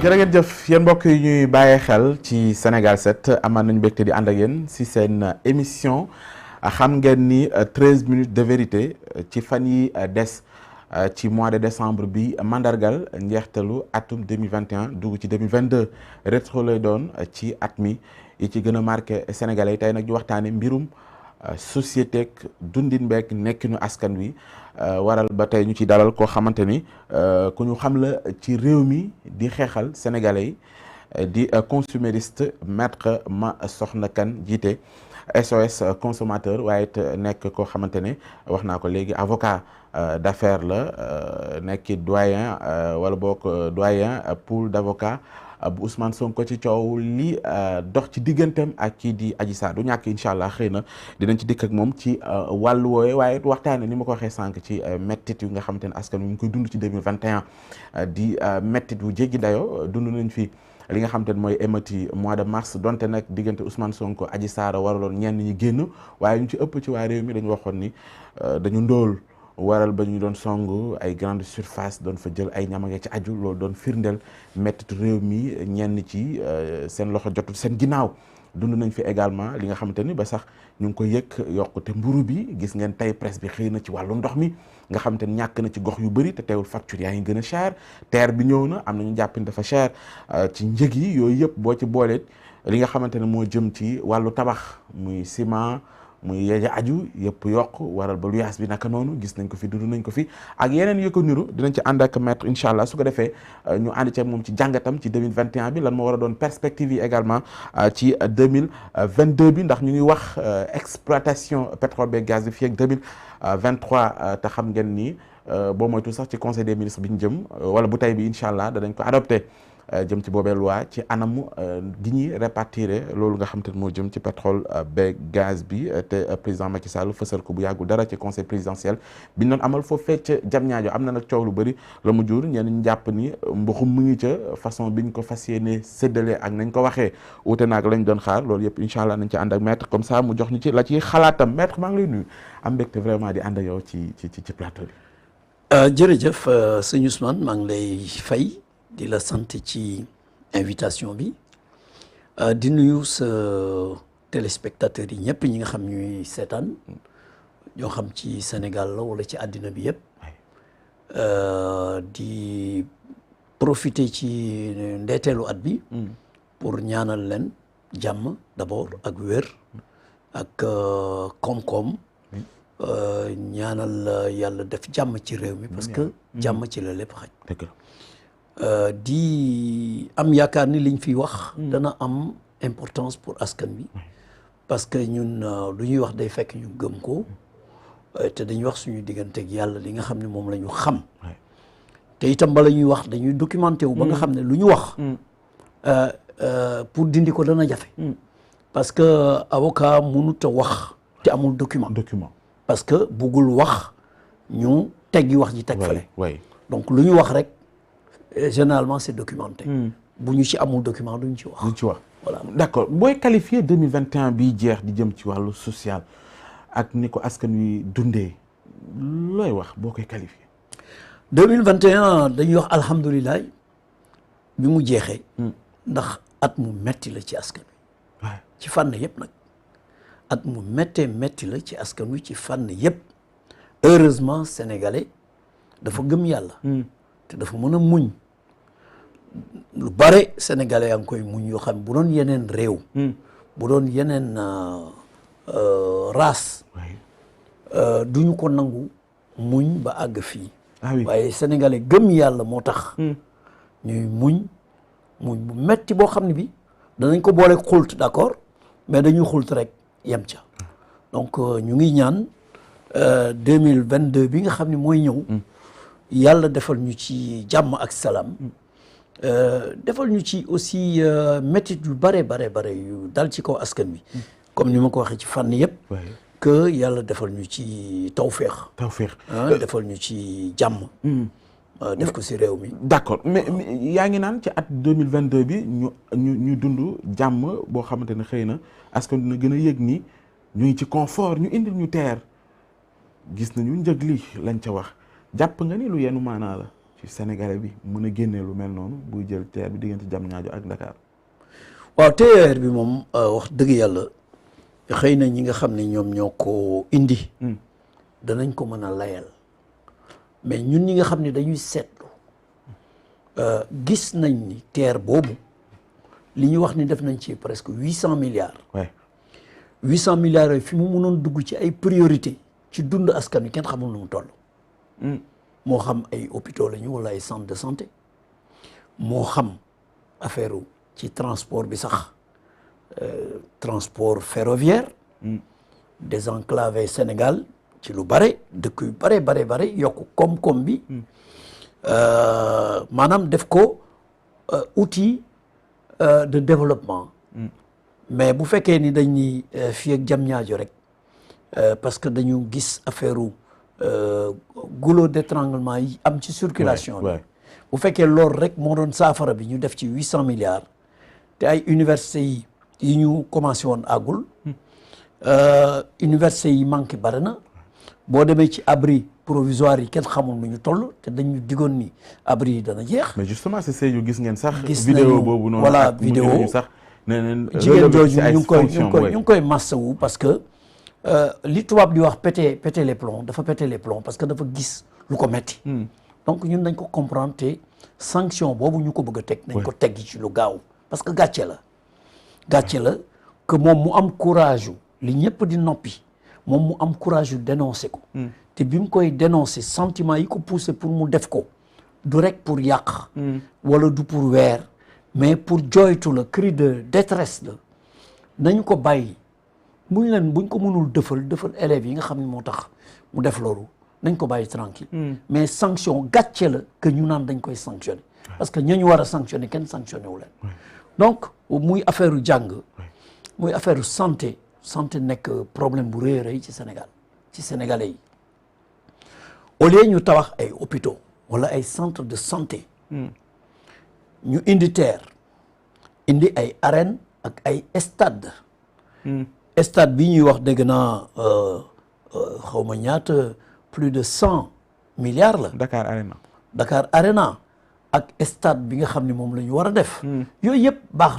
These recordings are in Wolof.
jërë ngeen jëf yéen mbokk yi ñuy bàyyee xel ci Sénégal 7 amaan nañu mbégte di ànd ak yéen si seen émission xam ngeen ni 13 minutes de vérité ci fan yi des ci mois de décembre bi mandargal njeextalu atum 2021 dugg ci 2022 rétro lay doon ci at mi yi ci gën a marqué sénégalais tey nag ñu waxtaane mbirum société ak dundin beeg nekkinu askan wi waral ba tey ñu ci dalal koo xamante ni ku ñu xam la ci réew mi di xeexal sénégalais yi di consumériste maître Massokhna Kane jiite SOS consommateur waaye it nekk koo xamante ne wax naa ko léegi avocat d'affaires la nekki doyen wala boog doyen pool d'avocat bu Ousmane Sonko ci coow li dox ci digganteem ak kii di Adji Sarr du ñàkk incha allah xëy na dinañ ci dikk ak moom ci wàllu woowe waaye waxtaane ni ma ko waxee sànq ci mettit yu nga xamante ne askan wi ñu ngi koy dund ci 2021 di mettit wu jéggi dayo dund nañ fi li nga xamante ne mooy émeutes mois de mars donte nag diggante Ousmane Sonko Adji Sarr waraloon ñenn ñi génn waaye ñu ci ëpp ci waa réew mi dañu waxoon ni dañu ndóol waral ba ñu doon song ay grande surface doon fa jël ay ñamage ci aju loolu doon firndeel mettitu réew mi ñenn ci seen loxo jotul seen ginnaaw dund nañ fi également li nga xamante ni ba sax ñu ngi ko yëg yokkute mburu bi gis ngeen tey presse bi xëy na ci wàllu ndox mi nga xamante ni ñàkk na ci gox yu bëri te teewul facture yaa ngi gën a cher terre bi ñëw na am na ñu jàpp ni dafa cher ci njëg yi yooyu yëpp boo ci booleet li nga xamante ne moo jëm ci wàllu tabax muy ciment muy yeeja aju yëpp yokk waral ba luyaas bi naka noonu gis nañ ko fi dund nañ ko fi ak yeneen yu ko niru dinañ ci ànd ak maître incha allah su ko defee ñu ànd ci moom ci jàngatam ci 2021 bi lan moo war a doon perspective yi également ci 2022 bi ndax ñu ngi wax exploitation pétrole beeg gaz bi fii ak 2023 te xam ngeen ni boo moytu sax ci conseil des ministres bi ñu jëm wala bu tey bi incha allah danañ ko adopté jëm ci boobee loi ci anamu gi ñuy répartir loolu nga xam te ne moo jëm ci pétrole beeg gaz bi te président Macky Sall fësal ko bu yàggul dara ci conseil présidentiel bi ñu doon amal foofee ca Diamniadio am na nag coow lu bëri la mu jur ñenn ñu jàpp ni mbuxum mu ngi ca façon biñ ko fas yéene séddale ak nañ ko waxee wuute naag lañ doon xaar loolu yëpp incha allah nañ ci ànd ak maître comme ça mu jox ñu ci la ci xalaatam maître maa ngi lay nuyu am mbégte vraiment di ànd ak yow ci plateau bi. jërëjëf sëñ Ousmane maa ngi lay fay. di la sant ci invitation bi di nuyu sa téléspectateurs yi ñëpp ñi nga xam ñuy seetaan ñoo xam ci Sénégal la wala ci àddina bi yëpp di profiter ci ndeeteelu at bi pour ñaanal leen jàmm d'abord ak wér ak koom-koom ñaanal yàlla def jàmm ci réew mi parce que jàmm ci la lépp xaj di am yaakaar ni liñ fi wax dana am importance pour askan bi parce que ñun lu ñuy wax day fekk ñu gëm ko te dañuy wax suñu digganteeg yàlla li nga xam ne moom la ñu xam te itam bala ñuy wax dañuy documenté wu ba nga xam ne lu ñu wax pour dindi ko dana jafe parce que avocat mënut a wax te amul document parce que buggul wax ñu teggi wax ji teg fale donc lu ñu wax rek généralement c'est documenté. bu ñu ci amul document duñ ci wax. voilà d'accord booy qualifier 2021 bii jeex di jëm ci wàllu social ak ni ko askan wi dundee looy wax boo koy qualifier. 2021 dañuy wax alhamdulilah bi mu jeexee. ndax at mu metti la ci askan wi. ci fànn yëpp nag at mu metti la ci askan wi ci fànn yëpp heureusement sénégalais dafa gëm yàlla. te dafa mën a muñ lu bare sénégalais yaa ngi koy muñ yoo xam bu doon yeneen réew bu doon yeneen race duñu ko nangu muñ ba àgg fii waaye sénégalais gëm yàlla moo tax ñuy muñ bu metti boo xam ne bi danañ ko boole xult d'accord mais dañuy xult rek yem ca donc ñu ngi ñaan 2022 bi nga xam ne mooy ñëw yàlla defal ñu ci jàmm ak salaam defal ñu ci aussi métit yu bare yu dal ci kaw askan wi comme ni ma ko waxee ci fànn yëpp que yàlla defal ñu ci tawféex defal ñu ci jàmm def ko si réew mi d'accord mais yaa ngi naan ci at 2022 bi ñu dund jàmm boo xamante ne xëy na askan dina gën a yëg ni ñu ngi ci confort ñu indil ñu teer gis nañu njëg li lañ ca wax jàpp nga ni lu yenu maanaa la ci Sénégalais bi mën a génnee lu mel noonu buy jël TER bi diggante Diamniadio ak Dakar. waaw TER bi moom wax dëgg yàlla xëy na ñi nga xam ne ñoom ñoo ko indi. danañ ko mën a layal mais ñun ñi nga xam ne dañuy seetlu gis nañ ni TER boobu li ñu wax ni def nañ ci presque 800 milliards. 800 milliards yooyu fi mu mënoon dugg ci ay priorité ci dund askan wi kenn xamul nu mu toll. moo xam ay hôpitaux lañu wala ay centre de santé moo xam affaire ci transport bi sax transport ferroviaire. désenclavé Sénégal ci lu bare dëkk yu bare yokk koom-koom bi. maanaam def ko outil de développement. mais bu fekkee ni dañuy fii ak Diamniadio rek parce que dañu gis affaire goulot d'étranglement yi am ci circulation bi. bu fekkee loolu rek moo doon saafara bi ñu def ci 800 milliards te ay universités yi ñu commencé woon àggul. universités yi manqué bari na boo demee ci abri provisoire yi kenn xamul nu ñu toll te dañu digoon ni abri yi dana jeex. mais justement c'est Sédhiou gis ngeen sax. gis vidéo boobu noonu voilà vidéo sax. jigéen jooju ñu ngi koy massawu parce que li tubaab di wax péter les plombs dafa péter les plombs parce que dafa gis lu ko metti donc ñun dañ ko comprendre te sanction boobu ñu ko bëgg a teg nañ ko teggi ci lu gaaw parce que gàcce la que moom mu am courage li ñëpp di noppi moom mu am courage yu dénoncer ko te bi mu koy dénoncer sentiment yi ko poussé pour mu def ko du rek pour yàq wala du pour weer mais pour joytu la cri de détresse la nañu ko bàyyi buñ ko mënul dëfal élèves yi nga xam ne moo tax mu def loolu nañ ko bàyyi tranquille mais sanction gàcce la que ñu naan dañ koy sanctionner parce que ñañu war a sanctionner kenn sanctionné wu leen donc muy affaire u jàng muy affaire u santé nekk problème bu rëy a rëy ci Sénégal ci sénégalais yi au lieu ñu tabax ay hôpitaux wala ay centre de santé ñu indi TER indi ay arène ak ay stade bi ñuy wax dégg naa xaw ma ñaata plus de 100 milliards la. Dakar Arena ak stade bi nga xam ne moom la ñu war a def. yooyu yëpp baax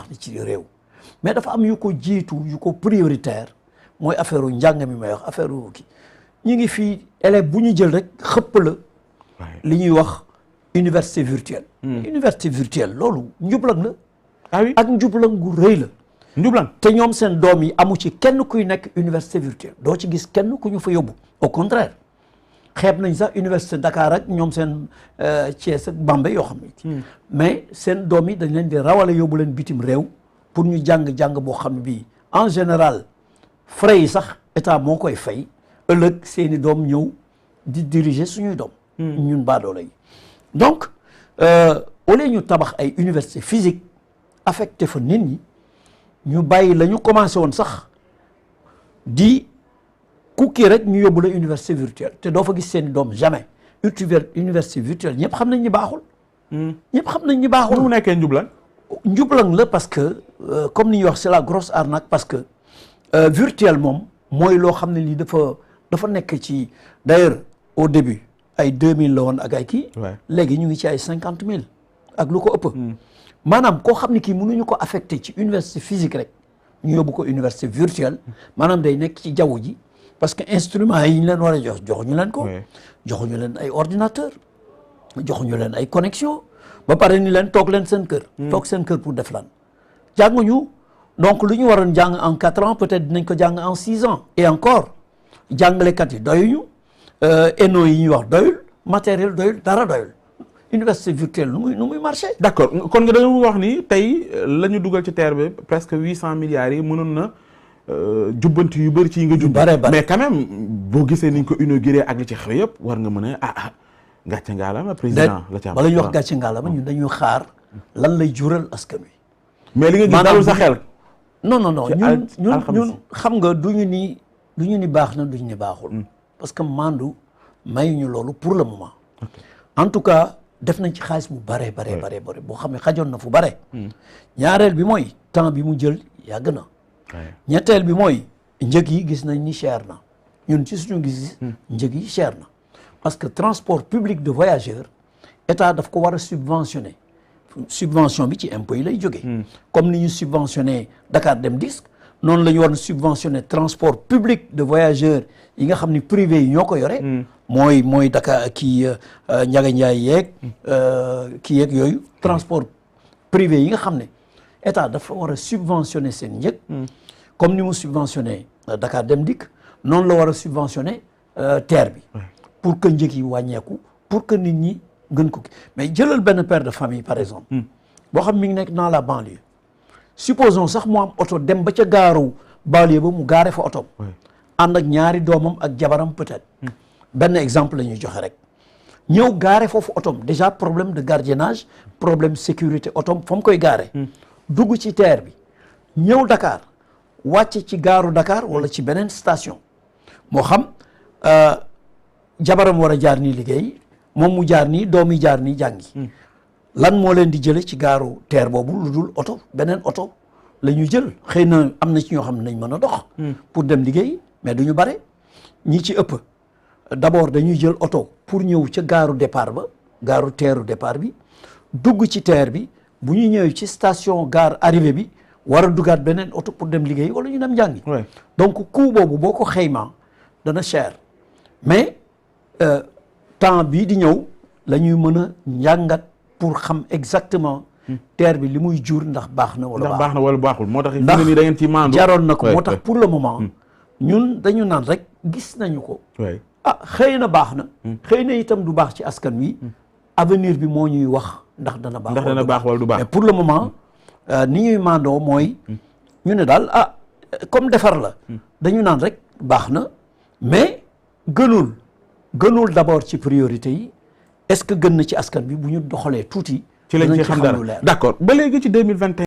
na ci réew mais dafa am yu ko jiitu yu ko prioritaire mooy affaire u njàng mi may wax affaire u kii ñu ngi fii élève bu ñu jël rek xëpp la li ñuy wax université virtuelle. université virtuelle loolu njublang la. ah oui ak njublang gu rëy la. njublang te ñoom seen doom yi amu ci kenn kuy nekk université virtuelle doo ci gis kenn ku ñu fa yóbbu au contraire xeeb nañ sax université Dakar ak ñoom seen Thiès ak Bambey yoo xam ne mais seen doom yi dañ leen di rawale yóbbu leen bitim réew pour ñu jàng boo xam ne bii en général frais yi sax état moo koy fay ëllëg seeni doom ñëw di diriger suñuy doom. ñun baadoola yi donc au lieu ñu tabax ay université physique affecté fa nit ñi ñu bàyyi la ñu commencé woon sax di kukki rek ñu yóbbu la université virtuelle te doo fa gis seen doom jamais université virtuelle ñëpp xam nañ ñi baaxul. ñëpp xam nañ ñi baaxul. nu mu nekkee njublang. njublang la parce que comme ni ñuy wax c'est la grosse arnaque parce que virtuel moom mooy loo xam ne lii dafa nekk ci d'ailleurs au début ay 2000 la woon ak ay kii. léegi ñu ngi ci ay 50 000 ak lu ko ëpp. maanaam koo xam ne kii mënuñu ko affecté ci université physique rek ñu yóbbu ko université virtuelle maanaam day nekk ci jaww ji parce que instruments yi ñu leen war a joxuñu leen ko. joxuñu leen ay ordinateur joxuñu leen ay connexion ba pare ni leen toog leen seen kër. toog seen kër pour def lan jànguñu donc lu ñu waroon jàng en 4 ans peut-être dinañ ko jàng en 6 ans. et encore jàngalekat yi doyuñu ENO yi ñuy wax doyul matériel doyul dara doyul. université virtuelle nu muy marché. d'accord kon nga dañu wax ni tey la ñu dugal ci TER bi presque 800 milliards yi mënoon na jubbanti yu bëri ci yi nga jub mais quand même boo gisee niñ ko inauguré ak li ci xew yëpp war nga mën a gàcce ngaalama président la ci am. bala ñu wax gàcce ngaalama ñun dañuy xaar lan lay jural askan wi. mais li nga gis dalul sa xel. non ñun xam nga duñu ni baax na duñu ni baaxul. parce que mandu mayuñu loolu pour le moment. en tout cas. def nañ ci xaalis bu bare boo xam ne xajoon na fu bare. ñaareel bi mooy temps bi mu jël yàgg na. ñetteel bi mooy njëg yi gis nañ ni cher na ñun ci suñu gis njëg yi cher na parce que transport public de voyageurs état daf ko war a subventionner subvention bi ci impôt yi lay jógee. comme ni ñu subventionné Dakar Dem Dikk noonu la ñu war a subventionner transport public de voyageurs yi nga xam ni privé yi ñoo ko yore. mooy Dakar kii Ndiaga Ndiaye yeeg kii yeeg yooyu transport privé yi nga xam ne état dafa war a subventionner seen njëg. comme ni mu subventionné Dakar Dem Dikk noonu la war a subventionné TER bi. pour que njëg yi wàññeeku pour que nit ñi gën ko mais jëlal benn père de famille par exemple. boo xam mi ngi nekk dans la banlieue. supposons sax mu am oto dem ba ca gaaru banlieue ba mu gaare fa oto. ànd ak ñaari doomam ak jabaram peut-être. benn exemple la ñuy joxe rek. ñëw gaare foofu otom déjà problème de gardiennage problème sécurité otom fa mu koy gaare. dugg ci TER bi ñëw Dakar wàcc ci gaaru Dakar wala ci beneen station moo xam jabaram war a jaar nii liggéey moom mu jaar nii doom yi jaar nii jàngi. lan moo leen di jële ci gaaru TER boobu lu dul oto beneen oto la ñu jël xëy na am na ci ñoo xam ne nañ mën a dox. pour dem liggéey mais du ñu bare ñi ci ëpp d'abord dañuy jël oto pour ñëw ca gaaru départ ba gaaru teeru départ bi dugg ci TER bi bu ñu ñëwee ci station gare arrivée bi war a duggaat beneen oto pour dem liggéey wala ñu dem njàngi. donc coût boobu boo ko xaymaa dana cher mais temps bii di ñëw la ñuy mën a njàngat. pour xam exactement TER bi li muy jur ndax baax na wala baaxul moo tax da ngeen ci maandu jaroon na ko moo tax pour le moment ñun dañu naan rek gis nañu ko xëy na baax na xëy na itam du baax ci askan wi avenir bi moo ñuy wax ndax dana baax wala du baax mais pour le moment ni ñuy maandoo mooy ñu ne daal comme defar la dañu naan rek baax na mais gënul d'abord ci priorité yi est-ce que gën na ci askan bi bu ñu doxalee tuuti. ci lañ ci xam dara d'accord ba léegi ci 2021